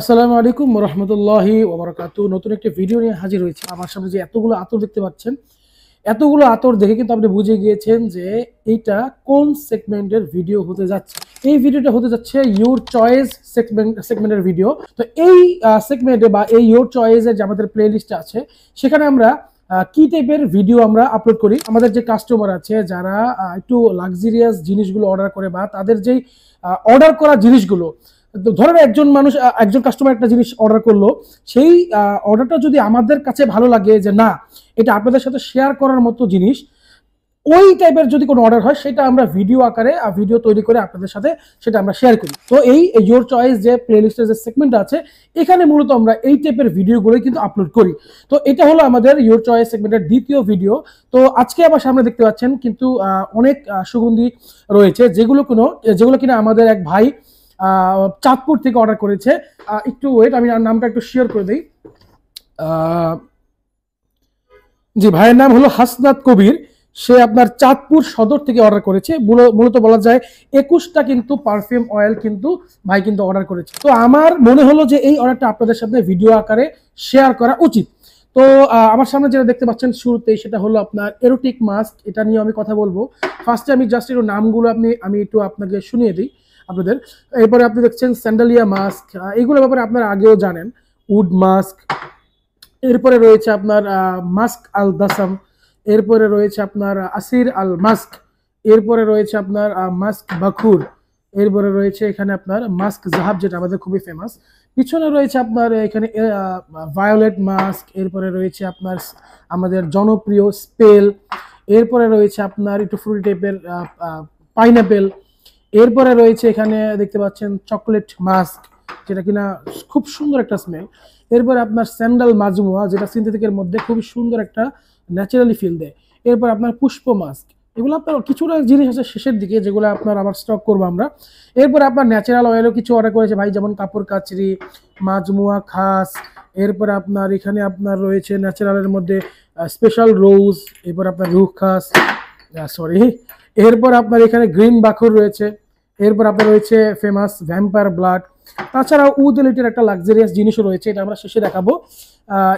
আসসালামু আলাইকুম রহমতুল্লাহি ওবরাকাতু। নতুন একটি ভিডিও নিয়ে হাজির হয়েছে। আমার সামনে যে এতগুলো আতর দেখতে পাচ্ছেন, এতগুলো আতর দেখে কিন্তু আপনি বুঝে গিয়েছেন যে এইটা কোন সেগমেন্টের ভিডিও হতে যাচ্ছে। এই ভিডিওটা হতে যাচ্ছে ইউর চয়েস সেগমেন্টের ভিডিও। তো এই সেগমেন্টে বা এই ইউর চয়েসের যে আমাদের প্লে লিস্টে আছে, সেখানে আমরা কি টাইপের ভিডিও আমরা আপলোড করি। আমাদের যে কাস্টমার আছে যারা একটু লাক্সারিয়াস জিনিসগুলো অর্ডার করে বা তাদের যেই অর্ডার করা জিনিসগুলো, ধরেন একজন কাস্টমার একটা জিনিস অর্ডার করলো, সেই অর্ডারটা যদি আমাদের কাছে ভালো লাগে যে না এটা আপনাদের সাথে শেয়ার করার মতো জিনিস, ওই টাইপের যদি কোনো অর্ডার হয় সেটা আমরা ভিডিও আকারে ভিডিও তৈরি করে আপনাদের সাথে সেটা আমরা শেয়ার করি। তো এই ইয়োর চয়েস যে প্লেলিস্টের যে সেগমেন্ট আছে, এখানে মূলত আমরা এই টাইপের ভিডিওগুলোই কিন্তু আপলোড করি। তো এটা হলো আমাদের ইয়োর চয়েস সেগমেন্টের দ্বিতীয় ভিডিও। তো আজকে আমার সামনে দেখতে পাচ্ছেন কিন্তু অনেক সুগন্ধি রয়েছে, যেগুলো কিনা আমাদের এক ভাই চাঁদপুর থেকে অর্ডার করেছে। একটু ওয়েট, আমি নামটা একটু শেয়ার করে দিই। জি, ভাইয়ের নাম হলো হাসনাত কবির। সে আপনার চাঁদপুর সদর থেকে অর্ডার করেছে। মূলত বলা যায় 21টা কিন্তু পারফিউম অয়েল কিন্তু ভাই কিন্তু অর্ডার করেছে। তো আমার মনে হলো যে এই অর্ডারটা আপনাদের সাথে ভিডিও আকারে শেয়ার করা উচিত। তো আমার সামনে যেটা দেখতে পাচ্ছেন শুরুতেই, সেটা হলো আপনার এরোটিক মাস্ক। এটা নিয়ে আমি কথা বলবো। ফার্স্টে আমি জাস্ট একটু নামগুলো আমি একটু আপনাকে শুনিয়ে দিই আপনাদের। এরপরে আপনি দেখছেন স্যান্ডালিয়া মাস্ক, এগুলোর ব্যাপারে আপনারা আগেও জানেন। উড মাস্ক, এরপরে রয়েছে আপনার মাস্ক আল দাসাম, এরপরে রয়েছে আপনার আসির আল মাস্ক, এরপরে রয়েছে আপনার মাস্ক বাকুর, এরপরে রয়েছে এখানে আপনার মাস্ক জাহাব, যেটা আমাদের খুবই ফেমাস। পিছনে রয়েছে আপনার এখানে ভায়োলেট মাস্ক, এরপরে রয়েছে আপনার আমাদের জনপ্রিয় স্পেল, এরপরে রয়েছে আপনার একটু ফ্রুটি টাইপের পাইনাপেল, এরপরে রয়েছে এখানে দেখতে পাচ্ছেন চকলেট মাস্ক, যেটা কিনা খুব সুন্দর একটা স্মেল। এরপরে আপনার স্যান্ডাল মাজমুয়া, যেটা সিনথেটিকের মধ্যে খুবই সুন্দর একটা ন্যাচারালি ফিল দেয়। এরপর আপনার পুষ্প মাস্ক, এগুলো আপনার কিছুটা জিনিস আছে শেষের দিকে, যেগুলো আপনার আবার স্টক করবো আমরা। এরপর আপনার ন্যাচারাল অয়েলও কিছু অর্ডার করেছে ভাই, যেমন কাপড় কাচরি, মাজমুয়া খাস। এরপর আপনার এখানে আপনার রয়েছে ন্যাচারালের মধ্যে স্পেশাল রোজ, এরপর আপনার রুহ খাস, সরি, এরপর আপনার এখানে গ্রিন বাখুর রয়েছে। এরপর আপনার রয়েছে ফেমাস ভ্যাম্পায়ার ব্লাড। তাছাড়াও উদলিটের একটা লাক্সারিয়াস জিনিসও রয়েছে, এটা আমরা শেষে দেখাবো।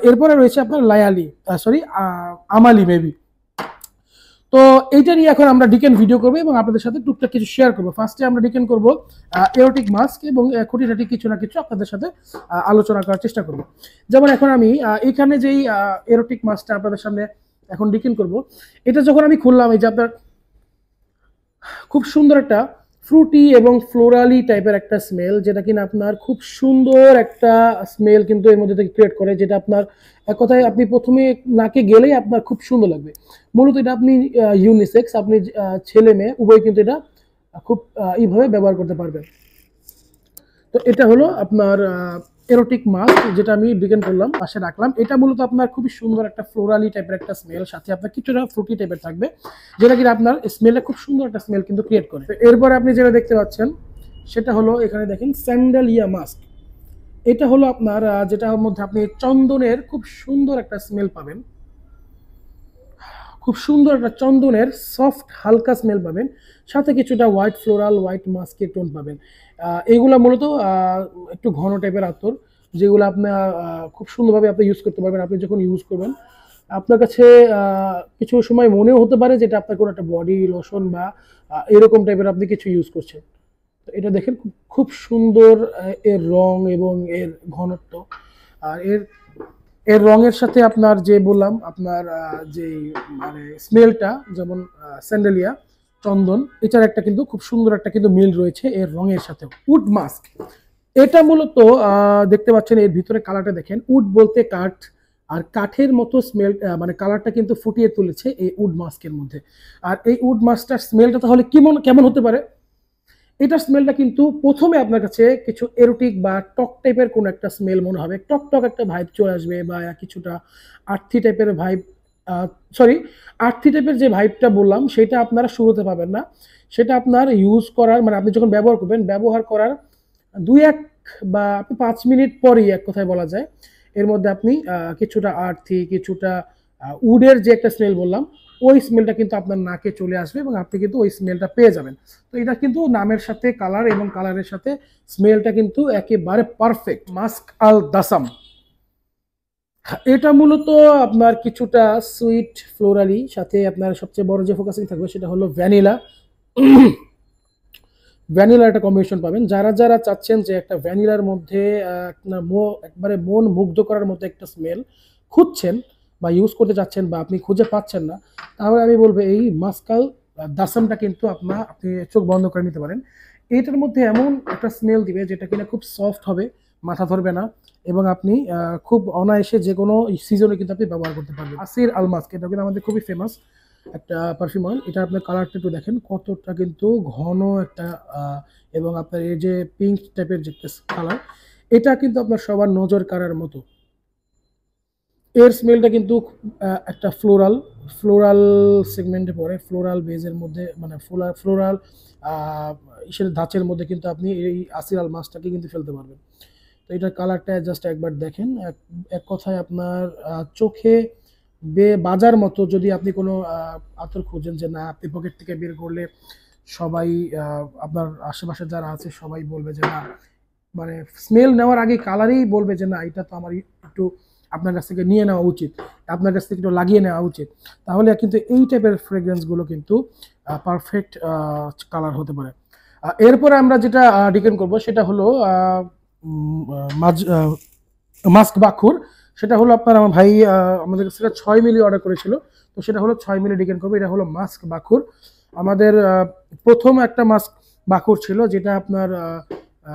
এরপরে রয়েছে আপনার লায়ালি, আমালি মেবি। তো এইটা নিয়ে এখন আমরা ডিকেন ভিডিও করবো এবং আপনাদের সাথে টুকটাক কিছু শেয়ার করবো। ফার্স্টে আমরা ডিকেন করবো এরোটিক মাস্ক এবং খুঁটিনাটি কিছু না কিছু আপনাদের সাথে আলোচনা করার চেষ্টা করবো। যেমন এখন আমি এখানে যেই এরোটিক মাস্কটা আপনাদের সামনে এখন ডিকেন করবো, এটা যখন আমি খুললাম, এই যে আপনার খুব সুন্দর একটা ফ্রুটি এবং ফ্লোরালি টাইপের একটা স্মেল, যেটা কিনা আপনার খুব সুন্দর একটা স্মেল কিন্তু এর মধ্যে থেকে ক্রিয়েট করে, যেটা আপনার এক কথায় আপনি প্রথমে নাকে গেলেই আপনার খুব সুন্দর লাগবে। মূলত এটা আপনি ইউনিসেক্স, আপনি ছেলে মেয়ে উভয় কিন্তু এটা খুব এইভাবে ব্যবহার করতে পারবেন। তো এটা হলো আপনার এরোটিক মাস্ক, যেটা আমি ডিকেন করলাম, পাশে রাখলাম। এটা মূলত আপনার খুবই সুন্দর একটা ফ্লোরালি টাইপের একটা স্মেল, সাথে আপনার কিছুটা ফ্রুটি টাইপের থাকবে, যেটা কিনা আপনার স্মেলে খুব সুন্দর একটা স্মেল কিন্তু ক্রিয়েট করে। এরপরে আপনি যেটা দেখতে পাচ্ছেন সেটা হলো এখানে দেখেন স্যান্ডালিয়া মাস্ক। এটা হলো আপনার যেটার মধ্যে আপনি চন্দনের খুব সুন্দর একটা স্মেল পাবেন, খুব সুন্দর একটা চন্দনের সফট হালকা স্মেল পাবেন, সাথে কিছুটা হোয়াইট ফ্লোরাল হোয়াইট মাস্কের টোন পাবেন। এইগুলা মূলত একটু ঘন টাইপের আতর, যেগুলো আপনার খুব সুন্দরভাবে আপনি ইউজ করতে পারবেন। আপনি যখন ইউজ করবেন, আপনার কাছে কিছু সময় মনেও হতে পারে যেটা আপনার কোনো একটা বডি লোশন বা এরকম টাইপের আপনি কিছু ইউজ করছেন। তো এটা দেখেন খুব সুন্দর এর রং এবং এর ঘনত্ব। আর এর রঙের সাথে আপনার যে বললাম আপনার যে মানে স্মেলটা, যেমন স্যান্ডেলিয়া চন্দন, এটার একটা কিন্তু খুব সুন্দর একটা কিন্তু মিল রয়েছে এর রঙের সাথে। উড মাস্ক, এটা মূলত দেখতে পাচ্ছেন এর ভিতরে কালারটা দেখেন, উড বলতে কাঠ, আর কাঠের মতো স্মেল মানে কালারটা কিন্তু ফুটিয়ে তুলেছে এই উড মাস্কের মধ্যে। আর এই উড মাস্কটার স্মেলটা তাহলে কেমন হতে পারে? এটার স্মেলটা কিন্তু প্রথমে আপনার কাছে কিছু এরোটিক বা টক টাইপের কোনো একটা স্মেল মনে হবে, টক টক একটা ভাইব চলে আসবে, বা কিছুটা আর্থি টাইপের ভাইব, আর্থি টাইপের যে ভাইবটা বললাম সেটা আপনারা শুরুতে পাবেন না। সেটা আপনার ইউজ করার মানে আপনি যখন ব্যবহার করবেন, ব্যবহার করার 2-1 বা আপনি 5 মিনিট পরেই এক কথায় বলা যায় এর মধ্যে আপনি কিছুটা আর্থি, কিছুটা উডের যে একটা স্মেল বললাম, ওই স্মেলটা কিন্তু আপনার নাকে চলে আসবে এবং আপনি কিন্তু ওই স্মেলটা পেয়ে যাবেন। তো এটা কিন্তু নামের সাথে কালার এবং কালারের সাথে স্মেলটা কিন্তু একেবারে পারফেক্ট। মাস্ক আল দাসাম, এটা মূলত আপনার কিছুটা সুইট ফ্লোরালি, সাথে আপনার সবচেয়ে বড় যে ফোকাসিং থাকবে সেটা হলো ভ্যানিলা। ভ্যানিলার একটা কম্বিনেশন পাবেন। যারা যারা চাচ্ছেন যে একটা ভ্যানিলার মধ্যে আপনার একবারে মন মুগ্ধ করার মতো একটা স্মেল খুঁজছেন বা ইউজ করতে চাচ্ছেন বা আপনি খুঁজে পাচ্ছেন না, তাহলে আমি বলবো এই মাস্কাল দাসামটা কিন্তু আপনি চোখ বন্ধ করে নিতে পারেন। এইটার মধ্যে এমন একটা স্মেল দিবে যেটা কিনা খুব সফট হবে, মাথা ধরবে না, এবং আপনি খুব অনায়াসে যে কোনো সিজনে কিন্তু আপনি ব্যবহার করতে পারবেন। আসির আল মাস্ক, এটা কিন্তু আমাদের খুবই ফেমাস একটা পারফিউম অয়েল। এটা আপনার কালারটা একটু দেখেন কতটা কিন্তু ঘন একটা, এবং আপনার এই যে পিঙ্ক টাইপের যে কালার, এটা কিন্তু আপনার সবার নজর কাড়ার মতো। এর স্মেলটা কিন্তু একটা ফ্লোরাল ফ্লোরাল সেগমেন্টে পড়ে, ফ্লোরাল বেজের মধ্যে, মানে ফ্লোরাল ইসের ধাঁচের মধ্যে কিন্তু আপনি এই আসিরাল মাছটাকে কিন্তু ফেলতে পারবেন। তো এটার কালারটা জাস্ট একবার দেখেন, এক কথায় আপনার চোখে বাজার মতো। যদি আপনি কোনো আতর খুঁজেন যে না, আপনি পকেট থেকে বের করলে সবাই আপনার আশেপাশে যারা আছে সবাই বলবে যে না, মানে স্মেল নেওয়ার আগে কালারেই বলবে যে না, এটা তো আমার একটু আপনার কাছ থেকে নিয়ে নেওয়া উচিত, আপনার কাছ থেকে একটু লাগিয়ে নেওয়া উচিত, তাহলে কিন্তু এই টাইপের ফ্রেগ্রেন্সগুলো কিন্তু পারফেক্ট কালার হতে পারে। এরপরে আমরা যেটা ডিকেন করব সেটা হলো মাস্ক বাখুর। সেটা হলো আপনার, আমার ভাই আমাদের কাছে 6 মিলি অর্ডার করেছিল, তো সেটা হলো 6 মিলি ডিকেন করবো। এটা হলো মাস্ক বাখুর। আমাদের প্রথম একটা মাস্ক বাখুর ছিল যেটা আপনার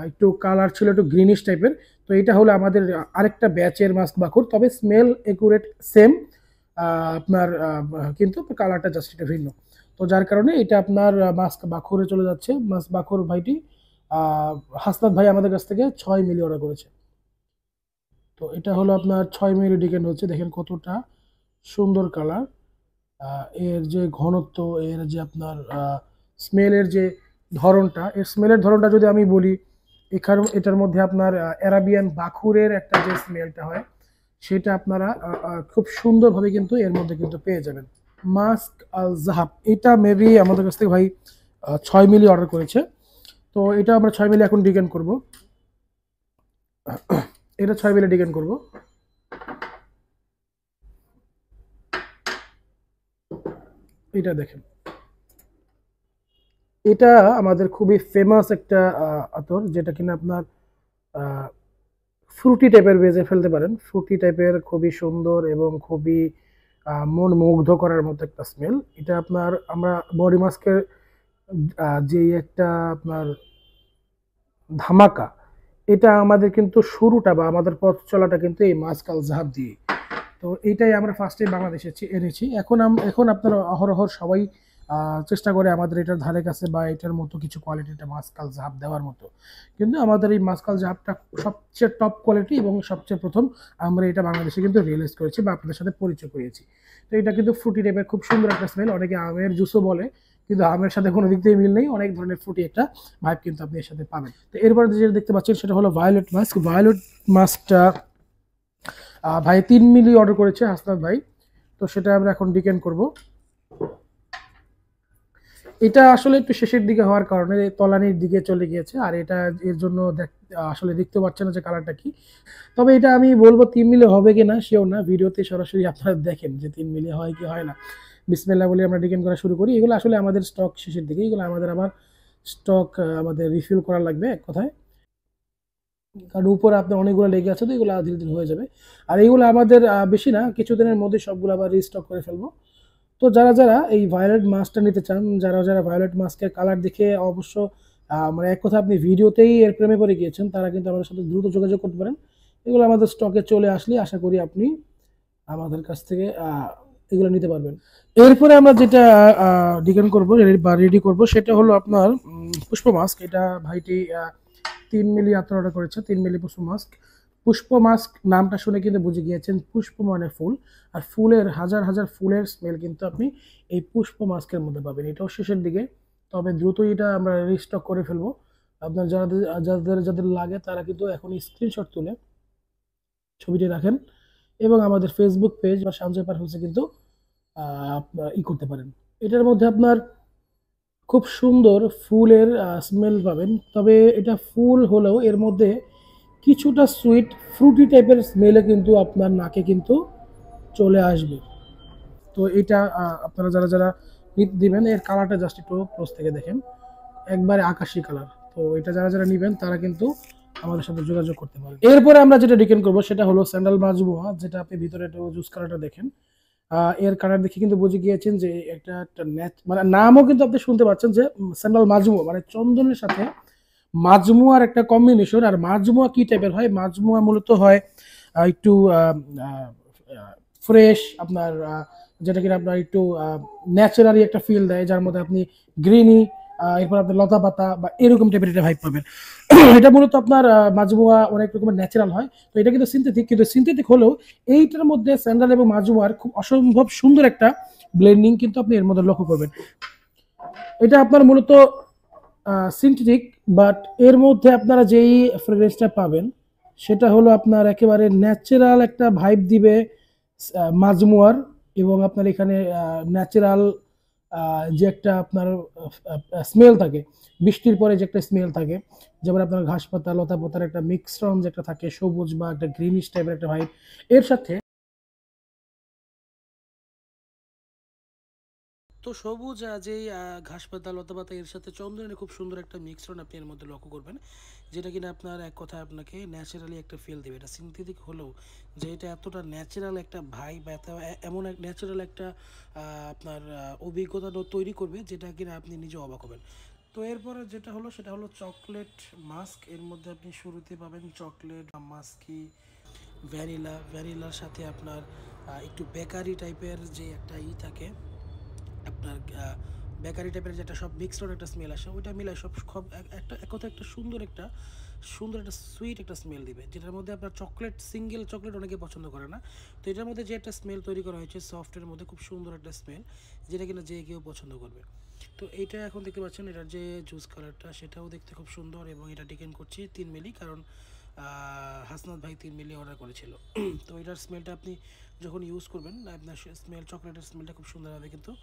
একটু কালার ছিল একটু গ্রিনিশ টাইপের। তো এটা হলো আমাদের আরেকটা ব্যাচের মাস্ক বাখুর, তবে স্মেল একুরেট সেম, আপনার কিন্তু কালারটা জাস্ট এটা ভিন্ন। তো যার কারণে এটা আপনার মাস্ক বাখুরে চলে যাচ্ছে। মাস্ক বাখুর ভাইটি হাসনাত ভাই আমাদের কাছ থেকে 6 মিলি অর্ডার করেছে। তো এটা হলো আপনার 6 মিলি ডিকেন হচ্ছে, দেখেন কতটা সুন্দর কালার, এর যে ঘনত্ব, এর যে আপনার স্মেলের যে ধরনটা, এর স্মেলের ধরনটা যদি আমি বলি, এটার মধ্যে আপনার অ্যারাবিয়ান বাখুরের একটা যে স্মেলটা হয় সেটা আপনারা খুব সুন্দরভাবে কিন্তু এর মধ্যে কিন্তু পেয়ে যাবেন। মাস্ক আল জাহাব, এটা মেবি আমাদের কাছ থেকে ভাই 6 মিলি অর্ডার করেছে। তো এটা আমরা 6 মিলি এখন ডিকেন করব। এটা 6 মিলি ডিকেন করব। এটা দেখেন, এটা আমাদের খুবই ফেমাস একটা আতর, যেটা কিনা আপনার ফ্রুটি টাইপের বেজে ফেলতে পারেন। ফ্রুটি টাইপের খুবই সুন্দর এবং খুবই মন মুগ্ধ করার মতো একটা স্মেল। এটা আপনার আমরা বডি মাস্কের যে একটা আপনার ধামাকা, এটা আমাদের কিন্তু শুরুটা বা আমাদের পথ চলাটা কিন্তু এই মাস্ক আল জাহাব দিয়ে। তো এইটাই আমরা ফার্স্টে বাংলাদেশে এনেছি। এখন আপনারা অহরহ সবাই চেষ্টা করে আমাদের এটার ধারে কাছে বা এটার মতো কিছু কোয়ালিটিটা মাস্কাল জাহাব দেওয়ার মতো, কিন্তু আমাদের এই মাস্কাল জাহাবটা সবচেয়ে টপ কোয়ালিটি এবং সবচেয়ে প্রথম আমরা এটা বাংলাদেশে কিন্তু রিয়েলাইজ করেছি বা আপনাদের সাথে পরিচয় করিয়েছি। তো এটা কিন্তু ফ্রুটি টাইপের খুব সুন্দর একটা স্মেল, অনেকে আমের জুসও বলে, কিন্তু আমের সাথে কোনো দিক দিয়ে মিল নেই, অনেক ধরনের ফ্রুটি একটা ভাইব কিন্তু আপনি এর সাথে পাবেন। তো এরপরে যেটা দেখতে পাচ্ছেন সেটা হলো ভায়োলেট মাস্ক। ভায়োলেট মাস্কটা ভাই 3 মিলি অর্ডার করেছে হাসনাত ভাই, তো সেটা আমরা এখন ডিকেন করব। এটা আসলে একটু শেষের দিকে হওয়ার কারণে তলানির দিকে চলে গিয়েছে, আর এটা এর জন্য আসলে দেখতে পাচ্ছেন না যে কালারটা কি। তবে এটা আমি বলবো 3 মিলি হবে কিনা শিওর না, ভিডিওতে সরাসরি আপনারা দেখেন যে 3 মিলি হয় কি হয় না। বিসমিল্লাহ বলে আমরা ডিকেন করা শুরু করি। এগুলো আসলে আমাদের স্টক শেষের দিকে, এগুলো আমাদের আবার স্টক আমাদের রিফিল করা লাগবে এক কথায়, কারণ উপরে আপনার অনেকগুলো লেগে আছে, তো এগুলো ধীরে ধীরে হয়ে যাবে। আর এইগুলো আমাদের বেশি না, কিছুদিনের মধ্যে সবগুলো আবার রিস্টক করে ফেলবো। তো যারা যারা এই ভায়োলেট মাস্কটা নিতে চান, যারা যারা ভায়োলেট মাস্কের কালার দেখে অবশ্য মানে এক কথা আপনি ভিডিওতেই এর প্রেমে পড়ে গিয়েছেন, তারা কিন্তু আমাদের সাথে দ্রুত যোগাযোগ করতে পারেন। এগুলো আমাদের স্টকে চলে আসলে আশা করি আপনি আমাদের কাছ থেকে এগুলো নিতে পারবেন। এরপরে আমরা যেটা ডিজাইন করবো বা রেডি করব সেটা হলো আপনার পুষ্প মাস্ক। এটা ভাইটি 3 মিলি আতর অর্ডার করেছে, 3 মিলি পুষ্প মাস্ক। পুষ্প মাস্ক নামটা শুনে কিন্তু বুঝে গিয়েছেন, পুষ্প মানে ফুল, আর ফুলের হাজার হাজার ফুলের স্মেল কিন্তু আপনি এই পুষ্প মাস্কের মধ্যে পাবেন। এটাও শেষের দিকে, তবে দ্রুতই এটা আমরা রিস্টক করে ফেলবো। আপনার যাদের যাদের যাদের লাগে তারা কিন্তু এখন স্ক্রিনশট তুলে ছবিটি রাখেন এবং আমাদের ফেসবুক পেজ বা সঞ্জয় পারফিউমসে কিন্তু আপনার করতে পারেন। এটার মধ্যে আপনার খুব সুন্দর ফুলের স্মেল পাবেন, তবে এটা ফুল হলেও এর মধ্যে কিছুটা সুইট ফ্রুটি টাইপের স্মেলে কিন্তু আপনার নাকে কিন্তু চলে আসবে। তো এটা আপনারা যারা যারা দিবেন, এর কালারটা জাস্ট একটু ক্লোজ থেকে দেখেন, একবারে আকাশি কালার। তো এটা যারা যারা নিবেন তারা কিন্তু আমাদের সাথে যোগাযোগ করতে পারেন। এরপরে আমরা যেটা ডিকেন করবো সেটা হলো স্যান্ডাল মাজমুয়া, যেটা আপনি ভিতরে একটু জুস কালারটা দেখেন। এর কালার দেখে কিন্তু বুঝে গিয়েছেন যে একটা একটা মানে নামও কিন্তু আপনি শুনতে পাচ্ছেন যে স্যান্ডাল মাজমুয়া মানে চন্দনের সাথে মাজমুয়ার একটা কম্বিনেশন। আর মাজমুয়া কি টাইপের হয়? মাজমুয়া মূলত হয় একটু ফ্রেশ আপনার, যেটা কিনা আপনার একটু ন্যাচারালি একটা ফিল দেয়, যার মধ্যে আপনি গ্রিনি, এরপর আপনার লতা পাতা বা এরকম টাইপের একটা ভাইব পাবেন। এটা মূলত আপনার মাজমুয়া অনেক রকমের ন্যাচারাল হয়। তো এটা কিন্তু সিনথেটিক, কিন্তু সিনথেটিক হলেও এইটার মধ্যে স্যান্ডাল এবং মাজমুয়ার খুব অসম্ভব সুন্দর একটা ব্লেন্ডিং কিন্তু আপনি এর মধ্যে লক্ষ্য করবেন। এটা আপনার মূলত সিনথেটিক, বাট এর মধ্যে আপনারা যেই ফ্রেগ্রেন্সটা পাবেন সেটা হলো আপনার একেবারে ন্যাচারাল একটা ভাইব দিবে মাজমুয়ার, এবং আপনার এখানে ন্যাচারাল যে একটা আপনার স্মেল থাকে, বৃষ্টির পরে যে একটা স্মেল থাকে, যেমন আপনার ঘাস পাতা লতা পাতার একটা মিক্সরন যে একটা থাকে, সবুজ বা একটা গ্রিনিশ টাইপের একটা ভাইব, এর সাথে তো সবুজ যেই ঘাস পাতা লতা পাতা এর সাথে চন্দনের খুব সুন্দর একটা মিশ্রণ আপনি এর মধ্যে লক্ষ্য করবেন, যেটা কিনা আপনার এক কথায় আপনাকে ন্যাচারালি একটা ফিল দেবে। এটা সিনথেটিক হলেও যে এটা এতটা ন্যাচারাল একটা ভাই বা এমন এক ন্যাচারাল একটা আপনার অভিজ্ঞতা তৈরি করবে, যেটা কিনা আপনি নিজে অবাক হবেন। তো এরপরে যেটা হলো সেটা হলো চকলেট মাস্ক। এর মধ্যে আপনি শুরুতে পাবেন চকলেট মাস্কি, ভ্যানিলার সাথে আপনার একটু বেকারি টাইপের যে একটা থাকে আপনার বেকারি টাইপের যেটা সব মিক্সড একটা স্মেল আসে, ওইটা মিলাই সব একটা এক কথা একটা সুন্দর একটা সুইট একটা স্মেল দিবে, যেটার মধ্যে আপনার চকলেট সিঙ্গেল চকলেট অনেকে পছন্দ করে না। তো এটার মধ্যে যে একটা স্মেল তৈরি করা হয়েছে সফটের মধ্যে, খুব সুন্দর একটা স্মেল, যেটা কিনা যে কেউ পছন্দ করবে। তো এইটা এখন দেখতে পাচ্ছেন এটার যে জুস কালারটা সেটাও দেখতে খুব সুন্দর, এবং এটা ডিকেন করছি 3 মিলি, কারণ হাসনাত ভাই 3 মিলি অর্ডার করেছিল। তো এটার স্মেলটা আপনি যখন ইউজ করবেন আপনার স্মেল চকলেটের স্মেলটা খুব সুন্দরভাবে কিন্তু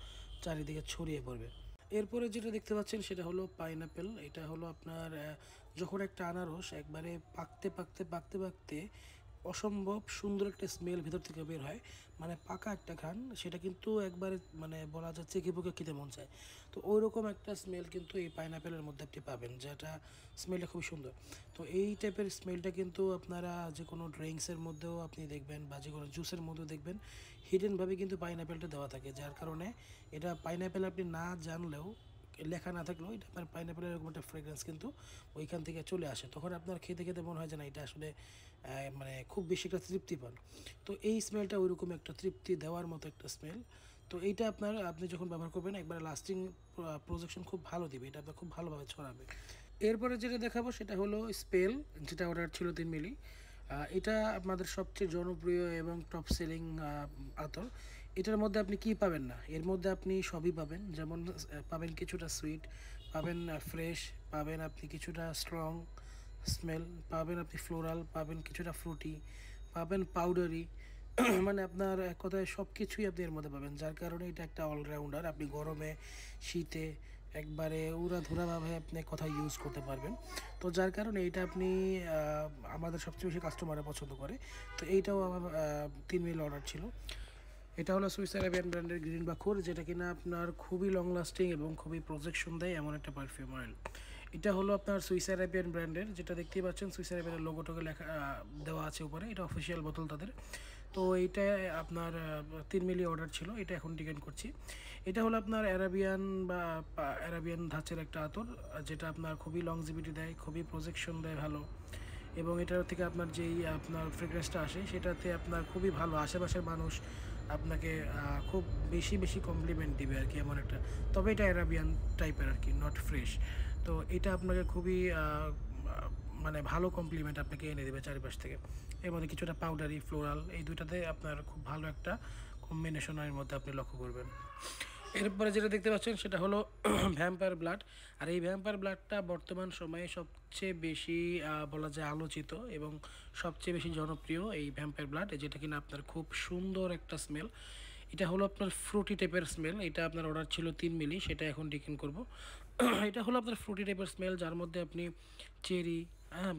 চারিদিকে ছড়িয়ে পড়বে। এরপরে যেটা দেখতে পাচ্ছেন সেটা হলো পাইনাপেল। এটা হলো আপনার যখন একটা আনারস একবারে পাকতে অসম্ভব সুন্দর একটা স্মেল ভিতর থেকে বের হয়, মানে পাকা একটা ঘ্রাণ, সেটা কিন্তু একবারে মানে বলা যায় চেকে বুকে খেতে মন চায়। তো ওই রকম একটা স্মেল কিন্তু এই পাইনাপেলের মধ্যে আপনি পাবেন, যেটা স্মেলটা খুবই সুন্দর। তো এই টাইপের স্মেলটা কিন্তু আপনারা যে কোনো ড্রিঙ্কসের মধ্যেও আপনি দেখবেন বা যে কোনো জুসের মধ্যেও দেখবেন হিডেনভাবে কিন্তু পাইনাপেলটা দেওয়া থাকে, যার কারণে এটা পাইনাপেল আপনি না জানলেও, লেখা না থাকলেও এটা আপনার পাইনাপেলের এরকম একটা ফ্রেগ্রেন্স কিন্তু ওইখান থেকে চলে আসে, তখন আপনার খেতে খেতে মনে হয় যে না এটা আসলে মানে খুব বেশি একটা তৃপ্তি পান। তো এই স্মেলটা ওইরকম একটা তৃপ্তি দেওয়ার মতো একটা স্মেল। তো এইটা আপনি যখন ব্যবহার করবেন একবারে লাস্টিং প্রজেকশন খুব ভালো দিবে, এটা আপনার খুব ভালোভাবে ছড়াবে। এরপরে যেটা দেখাবো সেটা হলো স্পেল, যেটা অর্ডার ছিল 3 মিলি। এটা আপনাদের সবচেয়ে জনপ্রিয় এবং টপ সেলিং আতর। এটার মধ্যে আপনি কি পাবেন না, এর মধ্যে আপনি সবই পাবেন, যেমন পাবেন কিছুটা সুইট, পাবেন ফ্রেশ, পাবেন আপনি কিছুটা স্ট্রং স্মেল, পাবেন আপনি ফ্লোরাল, পাবেন কিছুটা ফ্রুটি, পাবেন পাউডারি। মানে আপনার এক কথায় সব কিছুই আপনি এর মধ্যে পাবেন, যার কারণে এটা একটা অলরাউন্ডার। আপনি গরমে শীতে একবারে উড়াধুরাভাবে আপনি কথা ইউজ করতে পারবেন। তো যার কারণে এটা আপনি আমাদের সবচেয়ে বেশি কাস্টমাররা পছন্দ করে। তো এইটাও আমার 3 মিল অর্ডার ছিল। এটা হলো সুইস আরাবিয়ান ব্র্যান্ডের গ্রিন বাখুর, যেটা কিনা আপনার খুবই লং লাস্টিং এবং খুবই প্রজেকশন দেয় এমন একটা পারফিউম অয়েল। এটা হলো আপনার সুইস আরাবিয়ান ব্র্যান্ডের, যেটা দেখতেই পাচ্ছেন সুইস আরাবিয়ানের লোগোটাকে লেখা দেওয়া আছে উপরে, এটা অফিসিয়াল বোতল তাদের। তো এইটা আপনার 3 মিলি অর্ডার ছিল, এটা এখন ডিকেন করছি। এটা হলো আপনার অ্যারাবিয়ান বা অ্যারাবিয়ান ধাঁচের একটা আতর, যেটা আপনার খুবই লংজিভিটি দেয়, খুবই প্রজেকশন দেয় ভালো, এবং এটার থেকে আপনার যেই আপনার ফ্রেগ্রেন্সটা আসে সেটাতে আপনার খুবই ভালো, আশেপাশের মানুষ আপনাকে খুব বেশি বেশি কমপ্লিমেন্ট দিবে আর কি, এমন একটা। তবে এটা অ্যারাবিয়ান টাইপের আর কি, নট ফ্রেশ। তো এটা আপনাকে খুবই মানে ভালো কমপ্লিমেন্ট আপনাকে এনে দেবে চারিপাশ থেকে। এর মধ্যে কিছুটা পাউডারি ফ্লোরাল, এই দুইটাতে আপনার খুব ভালো একটা কম্বিনেশনের মধ্যে আপনি লক্ষ্য করবেন। এরপরে যেটা দেখতে পাচ্ছেন সেটা হলো ভ্যাম্পায়ার ব্লাড। আর এই ভ্যাম্পায়ার ব্লাডটা বর্তমান সময়ে সবচেয়ে বেশি বলা যায় আলোচিত এবং সবচেয়ে বেশি জনপ্রিয় এই ভ্যাম্পায়ার ব্লাড, যেটা কিনা আপনার খুব সুন্দর একটা স্মেল। এটা হলো আপনার ফ্রুটি টাইপের স্মেল। এটা আপনার অর্ডার ছিল 3 মিলি, সেটা এখন ডিক্লিন করব। এটা হলো আপনার ফ্রুটি টাইপের স্মেল, যার মধ্যে আপনি চেরি,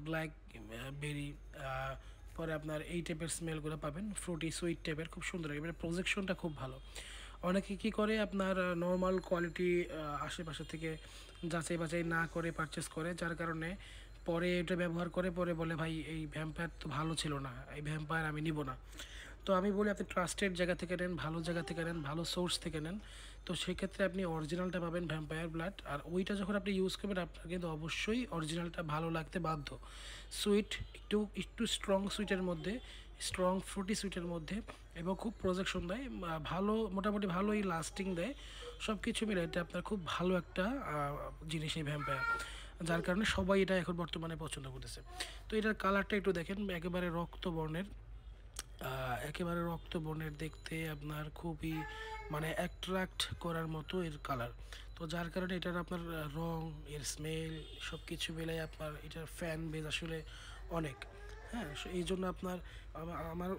ব্ল্যাক বেরি, পরে আপনার এই টাইপের স্মেলগুলো পাবেন, ফ্রুটি সুইট টাইপের, খুব সুন্দর। এবারে প্রজেকশনটা খুব ভালো। অনেকে কী করে আপনার নর্মাল কোয়ালিটি আশেপাশে থেকে যাচাই বাছাই না করে পারচেস করে, যার কারণে পরে এটা ব্যবহার করে পরে বলে ভাই এই ভ্যাম্পায়ার তো ভালো ছিল না, এই ভ্যাম্পায়ার আমি নিব না। তো আমি বলি আপনি ট্রাস্টেড জায়গা থেকে নেন, ভালো জায়গা থেকে নেন, ভালো সোর্স থেকে নেন। তো সেক্ষেত্রে আপনি অরিজিনালটা পাবেন ভ্যাম্পায়ার ব্লাড। আর ওইটা যখন আপনি ইউজ করবেন আপনার কিন্তু অবশ্যই অরিজিনালটা ভালো লাগতে বাধ্য। সুইট, একটু একটু স্ট্রং সুইটের মধ্যে, স্ট্রং ফ্রুটি সুইটের মধ্যে, এবং খুব প্রজেকশন দেয়, ভালো, মোটামুটি ভালোই লাস্টিং দেয়। সব কিছু মিলে এটা আপনার খুব ভালো একটা জিনিস এই ভ্যাম্পায়ার, যার কারণে সবাই এটা এখন বর্তমানে পছন্দ করতেছে। তো এটার কালারটা একটু দেখেন, একেবারে রক্তবর্ণের, একেবারে রক্তবর্ণের দেখতে, আপনার খুবই মানে অ্যাট্রাক্ট করার মতো এর কালার। তো যার কারণে এটার আপনার রং, এর স্মেল সব কিছু মিলে আপনার এটার ফ্যান বেজ আসলে অনেক। হ্যাঁ, এই জন্য আপনার আমার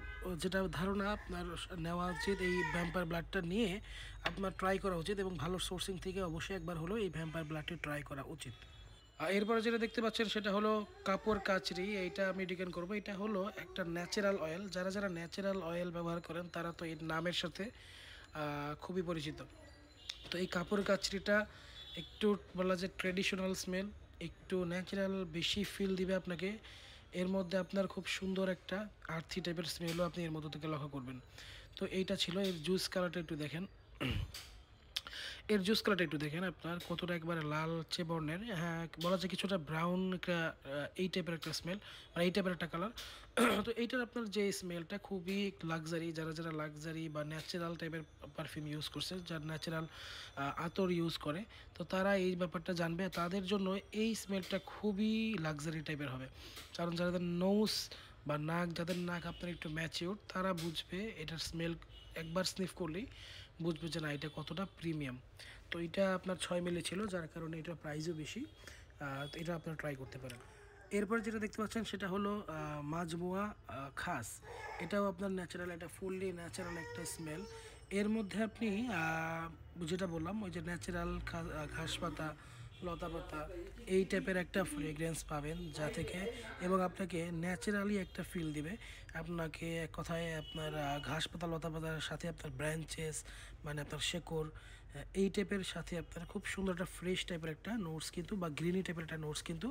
যেটা ধারণা, আপনার নেওয়া উচিত এই ভ্যাম্পায়ার ব্লাডটা নিয়ে আপনার ট্রাই করা উচিত, এবং ভালো সোর্সিং থেকে অবশ্যই একবার হলেও এই ভ্যাম্পায়ার ব্লাডটি ট্রাই করা উচিত। এরপরে যেটা দেখতে পাচ্ছেন সেটা হলো কাপড় কাচরি। এইটা আমি ডিকেন করব। এটা হলো একটা ন্যাচারাল অয়েল। যারা যারা ন্যাচারাল অয়েল ব্যবহার করেন তারা তো এর নামের সাথে খুবই পরিচিত। তো এই কাপড় কাচরিটা একটু বলা যায় ট্রেডিশনাল স্মেল, একটু ন্যাচারাল বেশি ফিল দিবে আপনাকে। এর মধ্যে আপনার খুব সুন্দর একটা আর্থি টাইপের স্মেলও আপনি এর মধ্যে থেকে লক্ষ্য করবেন। তো এইটা ছিল। এর জুস কালারটা একটু দেখেন, এর জুস কালারটা একটু দেখেন আপনার কতটা একবারে লালচে বর্ণের, হ্যাঁ বলা যায় কিছুটা ব্রাউন একটা, এই টাইপের একটা স্মেল, মানে এই টাইপের একটা কালার। তো এইটার আপনার যে স্মেলটা খুবই লাক্সারি, যারা যারা লাক্সারি বা ন্যাচারাল টাইপের পারফিউম ইউজ করছে, যারা ন্যাচারাল আতর ইউজ করে, তো তারা এই ব্যাপারটা জানবে। তাদের জন্য এই স্মেলটা খুবই লাক্সারি টাইপের হবে। কারণ যাদের নোজ বা নাক, যাদের নাক আপনার একটু ম্যাচিউর, তারা বুঝবে এটার স্মেল একবার স্নিফ করলেই বুঝবে যে না এটা কতটা প্রিমিয়াম। তো এটা আপনার 6 মিলি ছিল, যার কারণে এটার প্রাইসও বেশি। তো এটা আপনারা ট্রাই করতে পারেন। এরপর যেটা দেখতে পাচ্ছেন সেটা হলো মাজমুয়া খাস। এটাও আপনার ন্যাচারাল, এটা ফুললি ন্যাচারাল একটা স্মেল। এর মধ্যে আপনি যেটা বললাম ওই যে ন্যাচারাল ঘাস পাতা, লতা পাতা, এই টাইপের একটা ফ্রেগ্রেন্স পাবেন যা থেকে, এবং আপনাকে ন্যাচারালি একটা ফিল দিবে। আপনাকে এক কথায় আপনার ঘাস পাতা, লতা পাতার সাথে আপনার ব্রাঞ্চেস, মানে আপনার শেকড়, এই টাইপের সাথে আপনার খুব সুন্দর একটা ফ্রেশ টাইপের একটা নোটস কিন্তু, বা গ্রিনি টাইপের একটা নোটস কিন্তু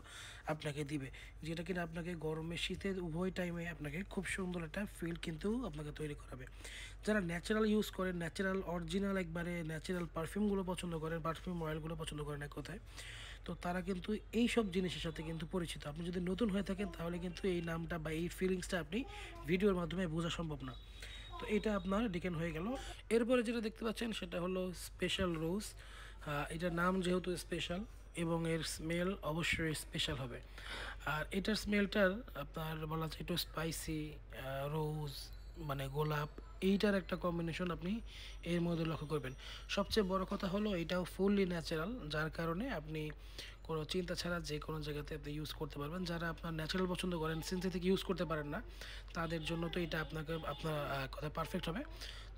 আপনাকে দিবে, যেটা কিনা আপনাকে গরমে শীতে উভয় টাইমে আপনাকে খুব সুন্দর একটা ফিল কিন্তু আপনাকে তৈরি করাবে। যারা ন্যাচারাল ইউজ করেন, ন্যাচারাল অরিজিনাল একবারে ন্যাচারাল পারফিউমগুলো পছন্দ করেন, পারফিউম অয়েলগুলো পছন্দ করেন এক কথায়, তো তারা কিন্তু এই সব জিনিসের সাথে কিন্তু পরিচিত। আপনি যদি নতুন হয়ে থাকেন তাহলে কিন্তু এই নামটা বা এই ফিলিংসটা আপনি ভিডিওর মাধ্যমে বোঝা সম্ভব না। তো এটা আপনার ডিকেন হয়ে গেল। এরপরে যেটা দেখতে পাচ্ছেন সেটা হলো স্পেশাল রোজ। এটার নাম যেহেতু স্পেশাল, এবং এর স্মেল অবশ্যই স্পেশাল হবে। আর এটার স্মেলটার আপনার বলা যায় একটু স্পাইসি, রোজ মানে গোলাপ, এইটার একটা কম্বিনেশন আপনি এর মধ্যে লক্ষ্য করবেন। সবচেয়ে বড় কথা হলো এটাও ফুললি ন্যাচারাল, যার কারণে আপনি কোনো চিন্তা ছাড়া যে কোনো জায়গাতে আপনি ইউজ করতে পারবেন। যারা আপনার ন্যাচারাল পছন্দ করেন, সিনথেটিক ইউজ করতে পারেন না, তাদের জন্য তো এটা আপনাকে আপনার কথা পারফেক্ট হবে।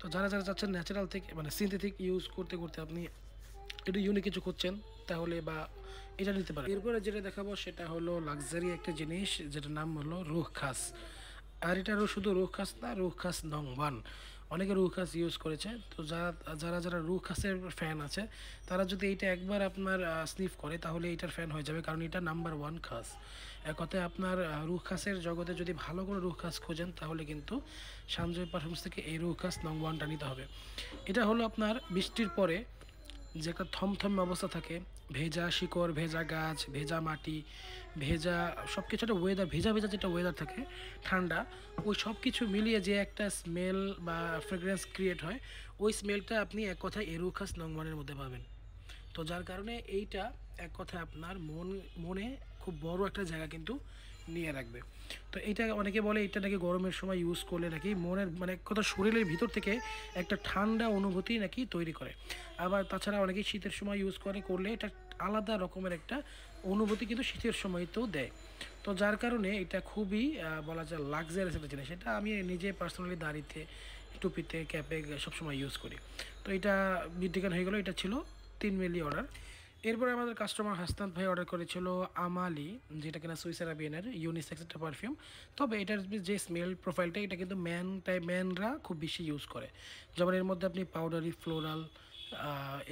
তো যারা যারা চাচ্ছেন ন্যাচারাল থেকে মানে সিনথেটিক ইউজ করতে করতে আপনি একটু ইউনিক কিছু খুঁজছেন, তাহলে বা এটা নিতে পারেন। এরপরে যেটা দেখাবো সেটা হলো লাক্সারি একটা জিনিস, যেটার নাম হলো রুহ খাস। আর এটারও শুধু রুহ খাস না, রুহ খাস নং 1, অনেকে রুহ খাস ইউজ করেছে। তো যারা যারা রুহ খাসের ফ্যান আছে, তারা যদি এইটা একবার আপনার স্নিফ করে তাহলে এইটার ফ্যান হয়ে যাবে, কারণ এটা নাম্বার 1 খাস। এক কথায় আপনার রুহ খাসের জগতে যদি ভালো করে রুহ খাস খোঁজেন তাহলে কিন্তু সানজয় পারফিউমস থেকে এই রুহ খাস নং 1টা নিতে হবে। এটা হলো আপনার বৃষ্টির পরে যে একটা থমথম অবস্থা থাকে, ভেজা শিকড়, ভেজা গাছ, ভেজা মাটি, ভেজা সব কিছু, একটা ওয়েদার, ভেজা ভেজা যেটা ওয়েদার থাকে ঠান্ডা, ওই সব কিছু মিলিয়ে যে একটা স্মেল বা ফ্রেগ্রেন্স ক্রিয়েট হয়, ওই স্মেলটা আপনি এক কথায় এরুখাস নংওয়ানের মধ্যে পাবেন। তো যার কারণে এইটা এক কথায় আপনার মনে খুব বড় একটা জায়গা কিন্তু নিয়ে রাখবে। তো এইটা অনেকে বলে এটা নাকি গরমের সময় ইউজ করলে নাকি মনের মানে এক কথা শরীরের ভিতর থেকে একটা ঠান্ডা অনুভূতি নাকি তৈরি করে। আবার তাছাড়া অনেকেই শীতের সময় ইউজ করলে এটা আলাদা রকমের একটা অনুভূতি কিন্তু শীতের সময়তেও দেয়। তো যার কারণে এটা খুবই বলা যায় লাক্সারিয়াস একটা জিনিস। এটা আমি নিজে পার্সোনালি দাড়িতে, টুপিতে, ক্যাপে সবসময় ইউজ করি। তো এটা বিদ্যিজ্ঞান হয়ে গেলো। এটা ছিল 3 মিলি অর্ডার। এরপরে আমাদের কাস্টমার হাসনাত ভাই অর্ডার করেছিল আমালি, যেটা কিনা সুইস আরাবিয়ানের ইউনিসেক্স একটা পারফিউম। তবে এটার যে স্মেল প্রোফাইলটা, এটা কিন্তু ম্যানরা খুব বেশি ইউজ করে। যেমন এর মধ্যে আপনি পাউডারি, ফ্লোরাল,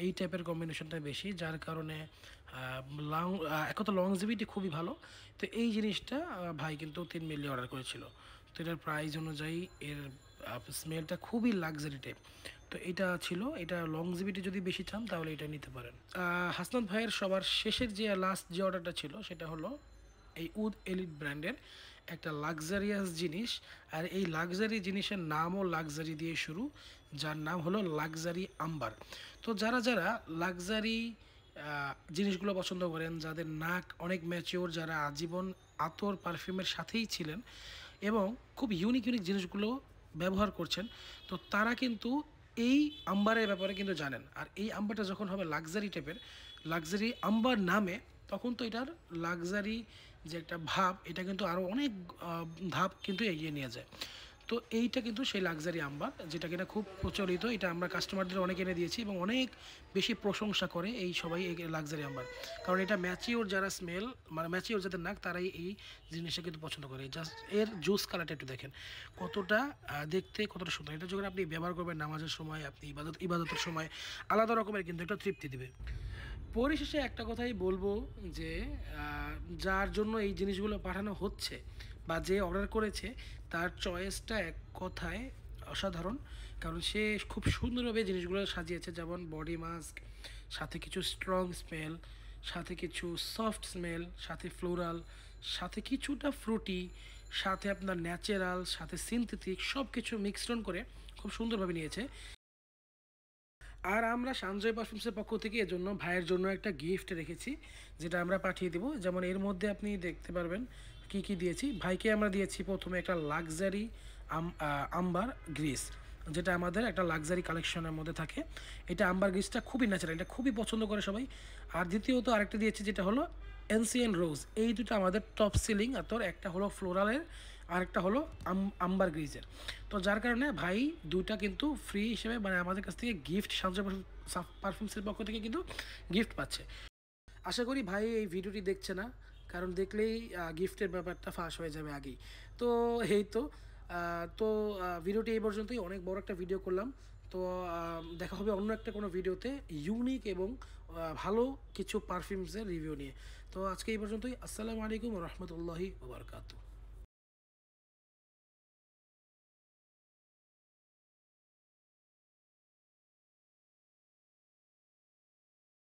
এই টাইপের কম্বিনেশনটা বেশি, যার কারণে এক তো লংজিভিটি খুবই ভালো। তো এই জিনিসটা ভাই কিন্তু 3 মিলি অর্ডার করেছিল। তো এটার প্রাইস অনুযায়ী এর স্মেলটা খুবই লাক্সারি টাইপ। তো এটা ছিল, এটা লংজিভিটি যদি বেশি চান তাহলে এটা নিতে পারেন। হাসনাত ভাইয়ের সবার শেষের যে লাস্ট যে অর্ডারটা ছিল সেটা হলো এই উড এলিট ব্র্যান্ডের একটা লাক্সারিয়াস জিনিস। আর এই লাক্সারি জিনিসের নামও লাক্সারি দিয়ে শুরু, যার নাম হলো লাক্সারি আম্বার। তো যারা যারা লাক্সারি জিনিসগুলো পছন্দ করেন, যাদের নাক অনেক ম্যাচিওর, যারা আজীবন আতর পারফিউমের সাথেই ছিলেন এবং খুব ইউনিক জিনিসগুলো ব্যবহার করছেন, তো তারা কিন্তু এই আম্বারের ব্যাপারে কিন্তু জানেন। আর এই আম্বারটা যখন হবে লাক্সারি টাইপের, লাক্সারি আম্বার নামে, তখন তো এটার লাক্সারি যে একটা ভাব, এটা কিন্তু আরও অনেক ধাপ কিন্তু এগিয়ে নিয়ে যায়। তো এইটা কিন্তু সেই লাক্সারি আম্বার, যেটা কিনা খুব প্রচলিত। এটা আমরা কাস্টমারদের অনেক এনে দিয়েছি এবং অনেক বেশি প্রশংসা করে এই সবাই এই লাক্সারি আম্বার। কারণ এটা ম্যাচিওর যারা স্মেল, মানে ম্যাচিওর যাদের নাক, তারাই এই জিনিসটা কিন্তু পছন্দ করে। জাস্ট এর জুস কালারটা একটু দেখেন কতটা দেখতে, কতটা সুন্দর। এটা যখন আপনি ব্যবহার করবেন নামাজের সময়, আপনি ইবাদতের সময়, আলাদা রকমের কিন্তু একটা তৃপ্তি দেবে। পরিশেষে একটা কথাই বলবো যে যার জন্য এই জিনিসগুলো পাঠানো হচ্ছে বা যে অর্ডার করেছে, তার চয়েসটা এক কথায় অসাধারণ। কারণ সে খুব সুন্দরভাবে জিনিসগুলো সাজিয়েছে, যেমন বডি মাস্ক, সাথে কিছু স্ট্রং স্মেল, সাথে কিছু সফট স্মেল, সাথে ফ্লোরাল, সাথে কিছুটা ফ্রুটি, সাথে আপনার ন্যাচারাল, সাথে সিনথেটিক, সব কিছু মিক্সড করে খুব সুন্দরভাবে নিয়েছে। আর আমরা সঞ্জয় পারফিউমসের পক্ষ থেকে এর জন্য ভাইয়ের জন্য একটা গিফট রেখেছি, যেটা আমরা পাঠিয়ে দেবো। যেমন এর মধ্যে আপনি দেখতে পারবেন কি কি দিয়েছি। ভাইকে আমরা দিয়েছি প্রথমে একটা লাক্সারি আম্বার গ্রিস, যেটা আমাদের একটা লাক্সারি কালেকশনের মধ্যে থাকে। এটা আম্বার গ্রিসটা খুবই ন্যাচারাল, এটা খুবই পছন্দ করে সবাই। আর দ্বিতীয়ত আরেকটা দিয়েছি যেটা হলো এনসিএন রোজ। এই দুটো আমাদের টপ সিলিং আতর, একটা হলো ফ্লোরালের, আরেকটা হলো আম্বার গ্রিজের। তো যার কারণে ভাই দুইটা কিন্তু ফ্রি হিসেবে, মানে আমাদের কাছ থেকে গিফট, সঞ্জয় পারফিউমসের পক্ষ থেকে কিন্তু গিফট পাচ্ছে। আশা করি ভাই এই ভিডিওটি দেখছে না, কারণ দেখলেই গিফটের ব্যাপারটা ফাঁস হয়ে যাবে আগেই। তো এই তো ভিডিওটি এই পর্যন্তই, অনেক বড় একটা ভিডিও করলাম। তো দেখা হবে অন্য একটা কোনো ভিডিওতে ইউনিক এবং ভালো কিছু পারফিউমসের রিভিউ নিয়ে। তো আজকে এই পর্যন্তই। আসসালামু আলাইকুম রহমতুল্লাহি ওয়া বারাকাতুহু।